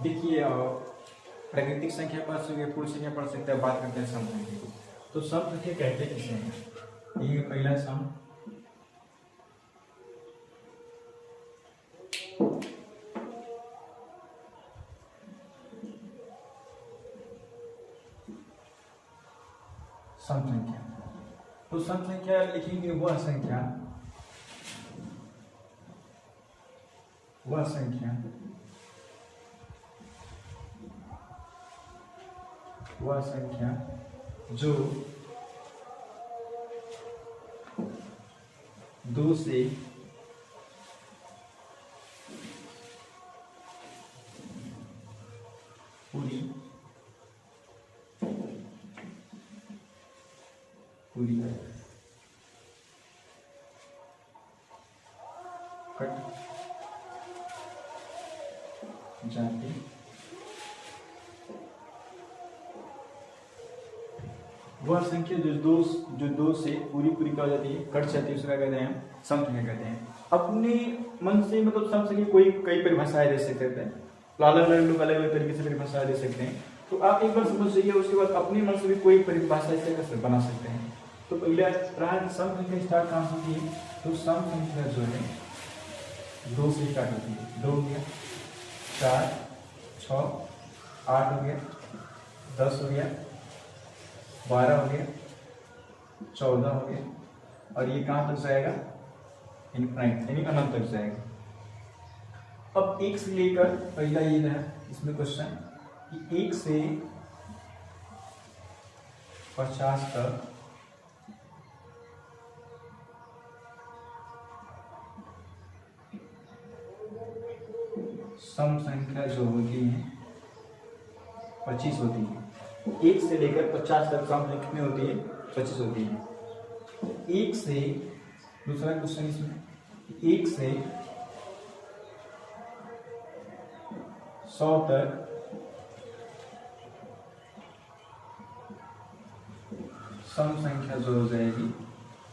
देखिए प्राकृतिक संख्या पढ़ सकते हैं, पूर्ण संख्या पढ़ सकते हैं, बात करते हैं सम संख्या की। तो सम संख्या कहते हैं किसे हैं? ये पहला सम सम संख्या। तो सम संख्या लिखेंगे वह संख्या जो दो से पूरी कट जाती वह संख्या जो दो से पूरी क्या हो जाती है, कट जाती है, उसका कहते हैं सम संख्या कहते हैं। अपने मन से मतलब सम संख्या कोई कई परिभाषाएं दे सकते हैं, अलग अलग लोग अलग अलग तरीके से परिभाषाएं दे सकते हैं। तो आप एक बार समझ जाइए, उसके बाद अपने मन से भी कोई परिभाषा इसे बना सकते हैं। तो पहले रहा कि सम संख्या स्टार्ट कहाँ होती है? तो सम संख्या जो है दो से स्टार्ट होती है। 2 हो गया, 4, 6, 8 हो गया, 10 हो गया, 12 हो गया, 14 हो गया, और ये कहाँ तक जाएगा? इनफाइनाइट यानी अनंत तक जाएगा। अब 1 से लेकर पहला ये है इसमें क्वेश्चन कि 1 से 50 तक सम संख्या जो होती है 25 होती है। 1 से लेकर 50 तक सम संख्या कितनी होती है? 25 होती है। 1 से दूसरा क्वेश्चन इसमें 1 से 100 तक सम संख्या जो हो जाएगी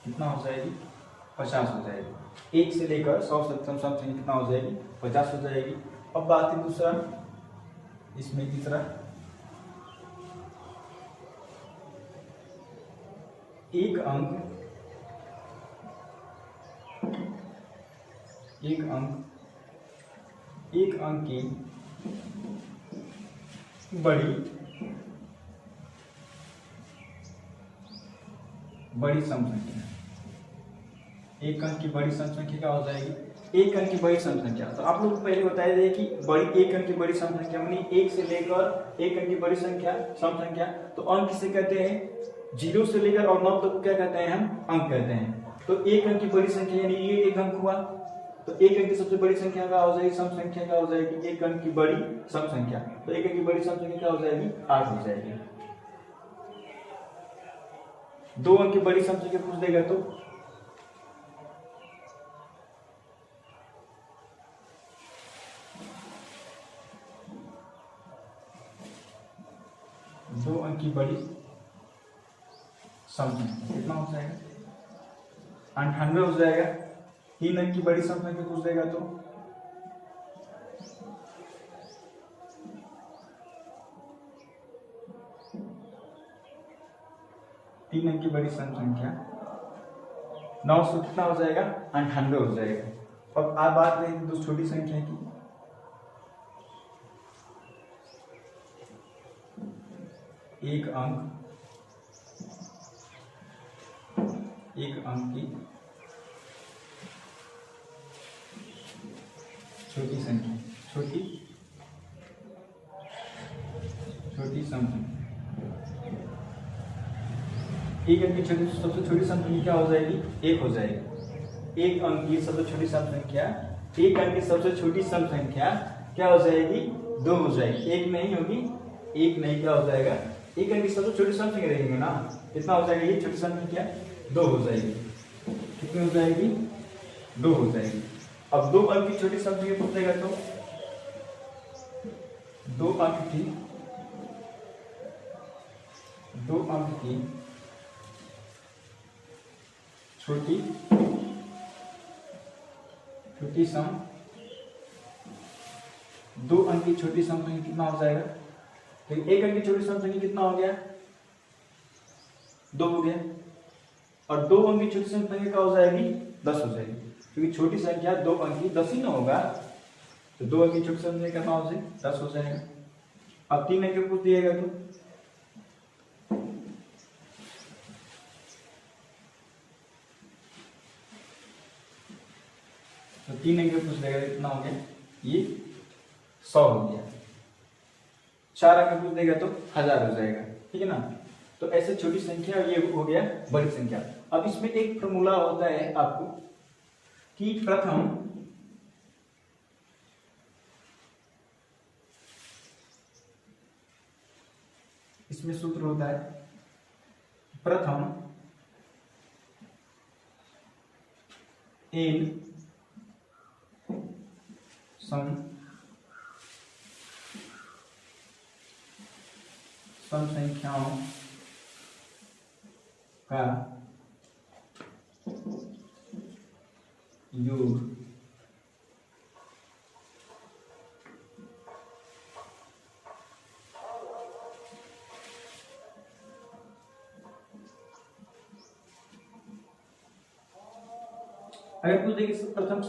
कितना हो जाएगी? 50 हो जाएगी। 1 से लेकर 100 तक सम संख्या कितना हो जाएगी? 50 हो जाएगी। अब बात है दूसरा, इसमें तीसरा एक अंक की बड़ी सम संख्या, एक अंक की बड़ी सम संख्या क्या हो जाएगी? एक अंक की बड़ी सम संख्या। तो आप लोग को पहले बताया जाए कि बड़ी एक अंक की बड़ी सम संख्या यानी 1 से लेकर एक अंक की बड़ी संख्या सम संख्या। तो अंक किसे कहते हैं? 0 से लेकर और 9 तक क्या कहते हैं? हम अंक कहते हैं। तो एक अंक की बड़ी संख्या यानी ये एक अंक हुआ, तो एक अंक की सबसे बड़ी संख्या क्या हो जाएगी? सम संख्या क्या हो जाएगी? एक अंक की बड़ी सम संख्या। तो एक अंक की बड़ी सम संख्या क्या हो जाएगी? 8 हो जाएगी। 2 अंक की बड़ी सम संख्या पूछ देगा तो 2 अंक की बड़ी सम संख्या कितना हो जाएगा? 98 हो जाएगा। 3 अंक की बड़ी सम संख्या पूछ देगा तो 3 अंक की बड़ी सम संख्या 900 कितना हो जाएगा? 98 हो जाएगा। अब आप बात करें दो छोटी संख्या की, एक अंक की छोटी संख्या, छोटी सम संख्या। एक अंक की सबसे छोटी सम संख्या क्या हो जाएगी? 1 हो जाएगी। एक अंक की सबसे छोटी सम संख्या, एक अंक की सबसे छोटी सम संख्या क्या हो जाएगी? 2 हो जाएगी। 1 नहीं होगी, 1 नहीं, क्या हो जाएगा? एक अंक की सबसे छोटी सम संख्या रहेंगे ना, कितना हो जाएगा? ये छोटी सम संख्या 2 हो जाएगी। कितनी हो जाएगी? 2 हो जाएगी। अब 2 अंक की छोटी सम संख्या पूछेगा तो 2 अंक की छोटी सम 2 अंक की छोटी सम संख्या कितना हो जाएगा? तो 1 अंक की छोटी सम संख्या कितना हो गया? 2 हो गया। और 2 अंक की छोटी सम संख्या क्या हो जाएगी? 10 हो जाएगी, क्योंकि छोटी संख्या 2 अंक की 10 ही ना होगा, तो 2 अंक की छोटी संख्या कितना हो जाएगी? 10 हो जाएगा। अब 3 अंक पूछ दिएगा तो 3 अंक पूछ देगा कितना हो गया? ये 100 हो गया। 4 अंक पूछ देगा तो 1000 हो जाएगा, ठीक है ना। तो ऐसे छोटी संख्या ये हो गया बड़ी संख्या। अब इसमें एक फॉर्मूला होता है आपको कि प्रथम इसमें सूत्र होता है प्रथम n सम संख्याओं का योग अगर कुछ देखिए प्रथम n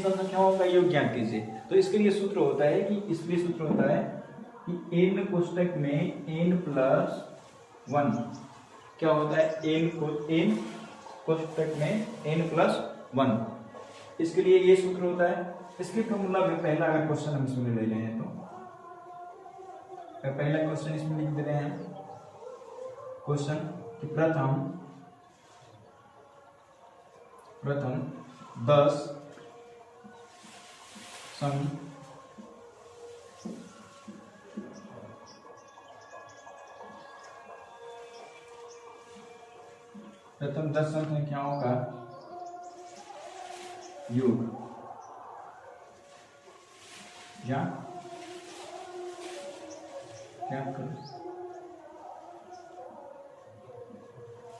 सम संख्याओं का योग ज्ञात कीजिए, तो इसके लिए सूत्र होता है कि इसलिए सूत्र होता है कि n कोष्टक में n प्लस 1 क्या होता है? n कोष्टक में n प्लस 1, इसके लिए ये सूत्र होता है। इसके फॉर्मूला में पहला अगर क्वेश्चन हम इसमें ले रहे हैं तो पहला क्वेश्चन इसमें लिख दे रहे हैं क्वेश्चन कि प्रथम 10 सम प्रथम 10 सम संख्याओं का योग या क्या करें?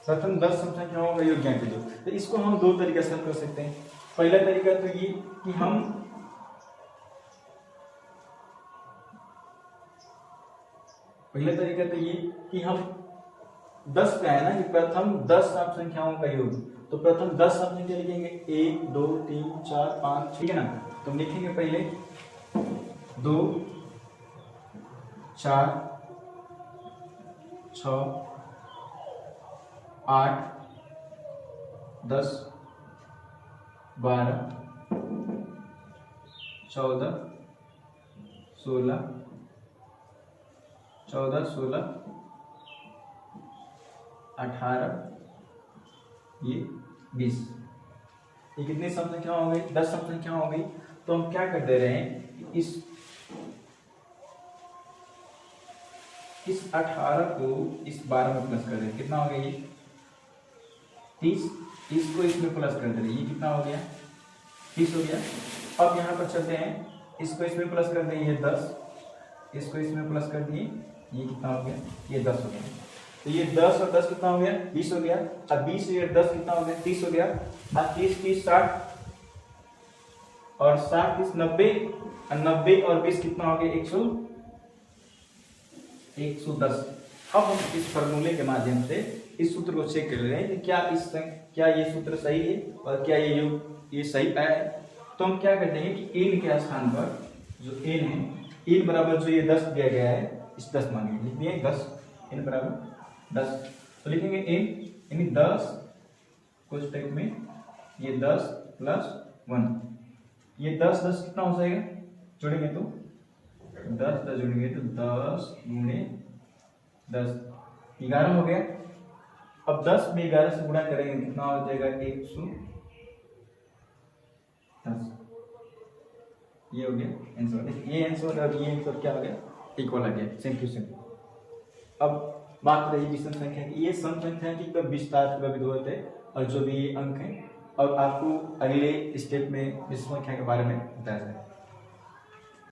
प्रथम 10 सम संख्याओं का योग ज्ञात कीजिए। तो इसको हम दो तरीके से कर सकते हैं। पहला तरीका तो ये कि हम हम 10 का है ना कि प्रथम 10 सम संख्याओं का योग, तो प्रथम 10 सम संख्या लिखेंगे 1 2 3 4 5, ठीक है ना। तो हम लिखेंगे पहले 2 4 6 8 10 12 14 16 18 ये 20, ये कितनी सम संख्या हो गई? 10 सम संख्या हो गई। तो हम क्या कर दे रहे हैं, इस 18 को इस 12 में प्लस कर रहे हैं, कितना हो गया? ये 30 को इसमें प्लस कर दे रहे हैं, ये कितना हो गया? 30 हो गया। अब यहाँ पर चलते हैं, इसको इसमें प्लस कर दें, ये 10, इसको इसमें प्लस कर दिए, ये कितना हो गया? ये 10 हो गया। तो ये 10 और 10 कितना हो गया? 20 हो गया। अब 20 और 10 कितना हो गया? 30 हो गया। अब 30 30 60 और 60 30 90 और 90 और 20 कितना हो गया? 110। अब हम इस फॉर्मूले के माध्यम से इस सूत्र को चेक कर रहे हैं कि क्या ये सूत्र सही है और क्या ये सही आया है। तो हम क्या करते हैं कि n के स्थान पर जो n है, n बराबर जो ये 10 दिया गया है, इस 10 मानेंगे, लिख दिए 10, n बराबर 10, तो लिखेंगे n यानी 10 कोष्टक में ये 10 प्लस 1, ये 10 10 कितना हो जाएगा? जोड़ेंगे तो 10 10 जोड़ेंगे तो 10 गुणे 10 11 हो गया। अब 10 में 11 से गुणा करेंगे कितना हो जाएगा? 110। ये हो गया आंसर। ये आंसर और ये आंसर क्या हो गया? इक्वल आ गया, सेम टू सेम। अब बात रही विषम संख्या की। ये सम संख्या की कब विस्तार का विधि है और जो भी अंक है, और आपको अगले स्टेप में विषम संख्या के बारे में बताया जाएगा।